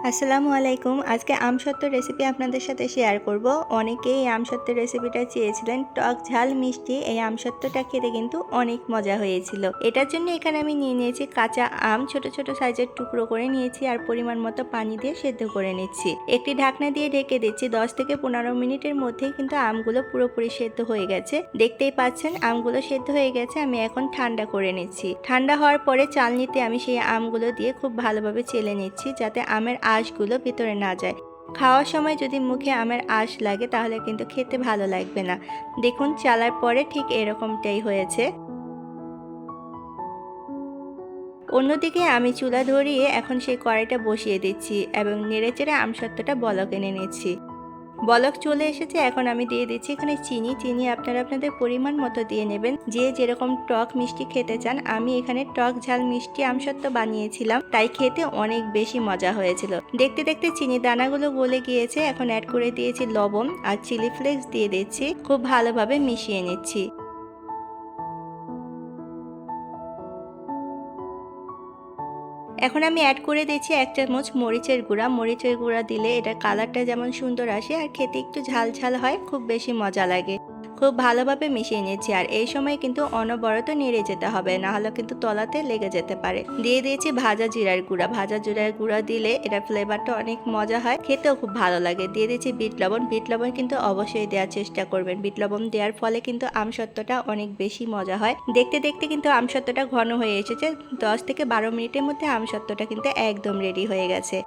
আসসালামু আলাইকুম। আজকে আমসত্ত্ব রেসিপি আপনাদের সাথে শেয়ার করব। অনেকেই এই আমসত্ত্বের রেসিপিটা চেয়েছিলেন। টক ঝাল মিষ্টি এই আমসত্ত্বটা খেতে কিন্তু অনেক মজা হয়েছিল। এটার জন্য এখানে আমি নিয়ে নিয়েছি কাঁচা আম, ছোট ছোট সাইজের টুকরো করে নিয়েছি আর পরিমাণ মতো পানি দিয়ে সেদ্ধ করে নিচ্ছি। একটি ঢাকনা দিয়ে ঢেকে দিচ্ছি। 10 থেকে 15 মিনিটের মধ্যেই কিন্তু আমগুলো পুরোপুরি সেদ্ধ হয়ে গেছে। দেখতেই পাচ্ছেন আমগুলো সেদ্ধ হয়ে গেছে। আমি এখন ঠান্ডা করে নিচ্ছি। ঠান্ডা হওয়ার পরে চালনিতে আমি সেই আমগুলো দিয়ে খুব ভালোভাবে চেলে নিচ্ছি, যাতে আমের আঁশগুলো ভিতরে না যায়। খাওয়ার সময় যদি মুখে আমের আঁশ লাগে তাহলে কিন্তু খেতে ভালো লাগবে না। দেখুন চালার পরে ঠিক এরকমটাই হয়েছে। অন্যদিকে আমি চুলা ধরিয়ে এখন সেই কড়াইটা বসিয়ে দিচ্ছি এবং নেড়েচেড়ে আমসত্ত্বটা বলক এনে নিচ্ছি। বলক চলে এসেছে, এখন আমি দিয়ে দিচ্ছি এখানে চিনি আপনারা আপনাদের পরিমাণ মতো দিয়ে নেবেন, যে যেরকম টক মিষ্টি খেতে চান। আমি এখানে টক ঝাল মিষ্টি আমসত্ত্ব বানিয়েছিলাম, তাই খেতে অনেক বেশি মজা হয়েছিল। দেখতে দেখতে চিনি দানাগুলো গলে গিয়েছে। এখন অ্যাড করে দিয়েছি লবণ আর চিলি ফ্লেক্স দিয়ে দিচ্ছি। খুব ভালোভাবে মিশিয়ে নিচ্ছি। এখন আমি অ্যাড করে দিচ্ছি 1 চামচ মরিচের গুঁড়া। মরিচের গুঁড়া দিলে এটার কালারটা যেমন সুন্দর আসে আর খেতে একটু ঝাল ঝাল হয়, খুব বেশি মজা লাগে। খুব ভালোভাবে মিশিয়ে নিচ্ছি আর এই সময় কিন্তু অনবরত নেড়ে যেতে হবে, না হলে কিন্তু তলাতে লেগে যেতে পারে। দিয়ে দিয়েছি ভাজা জিরার গুঁড়া। ভাজা জিরার গুঁড়া দিলে এটা ফ্লেভারটা অনেক মজা হয়, খেতেও খুব ভালো লাগে। দিয়ে দিয়েছি বিট লবণ। বিট লবণ কিন্তু অবশ্যই দেওয়ার চেষ্টা করবেন। বিট লবণ দেওয়ার ফলে কিন্তু আমসত্ত্বটা অনেক বেশি মজা হয়। দেখতে দেখতে কিন্তু আমসত্ত্বটা ঘন হয়ে এসেছে। 10 থেকে 12 মিনিটের মধ্যে আমসত্ত্বটা কিন্তু একদম রেডি হয়ে গেছে।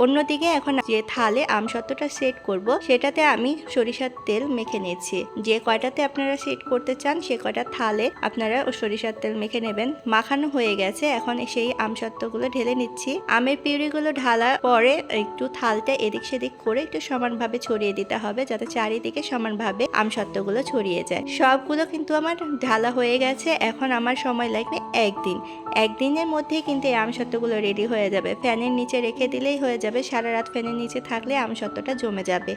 অন্যদিকে এখন যে থালে আমসত্ত্বটা সেট করব, সেটাতে আমি সরিষার তেল মেখে নিচ্ছি। যে কয়টাতে আপনারা সেট করতে চান সে কয়টা থালে আপনারা সরিষার তেল মেখে নেবেন। মাখানো হয়ে গেছে, এখন সেই আমসত্ত্বগুলো ঢেলে নিচ্ছি। আমের পিউরিগুলো ঢালার পরে একটু থালটা এদিক সেদিক করে একটু সমানভাবে ছড়িয়ে দিতে হবে, যাতে চারিদিকে সমানভাবে আমসত্ত্বগুলো ছড়িয়ে যায়। সবগুলো কিন্তু আমার ঢালা হয়ে গেছে। এখন আমার সময় লাগবে একদিনের মধ্যেই কিন্তু এই আমসত্ত্বগুলো রেডি হয়ে যাবে। ফ্যানের নিচে রেখে দিলেই হয়ে যাবে। সারা রাত ফ্যানের নিচে থাকলে আমসত্ত্বটা জমে যাবে।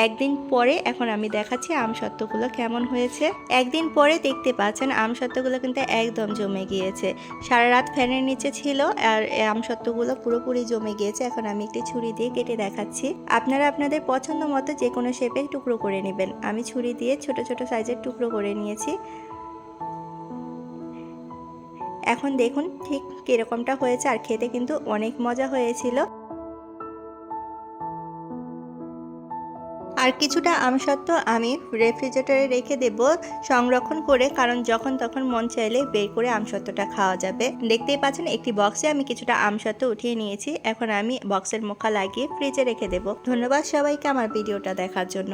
একদিন পরে এখন আমি দেখাচ্ছি আমসত্ত্বগুলো কেমন হয়েছে। একদিন পরে দেখতে পাচ্ছেন আমসত্ত্বগুলো কিন্তু একদম জমে গিয়েছে। সারা রাত ফ্যানের নিচে ছিল আর আমসত্ত্বগুলো পুরোপুরি জমে গিয়েছে। এখন আমি একটি ছুরি দিয়ে কেটে দেখাচ্ছি। আপনারা আপনাদের পছন্দ মতো যে কোনো শেপে টুকরো করে নেবেন। আমি ছুরি দিয়ে ছোট ছোট সাইজের টুকরো করে নিয়েছি। এখন দেখুন ঠিক কিরকমটা হয়েছে আর খেতে কিন্তু অনেক মজা হয়েছিল। আর কিছুটা আমসত্ত্ব আমি রেফ্রিজারেটরে রেখে দেব সংরক্ষণ করে, কারণ যখন তখন মন চাইলে বের করে আমসত্ত্বটা খাওয়া যাবে। দেখতেই পাচ্ছেন একটি বক্সে আমি কিছুটা আমসত্ত্ব উঠিয়ে নিয়েছি। এখন আমি বক্সের মুখা লাগিয়ে ফ্রিজে রেখে দেব। ধন্যবাদ সবাইকে আমার ভিডিওটা দেখার জন্য।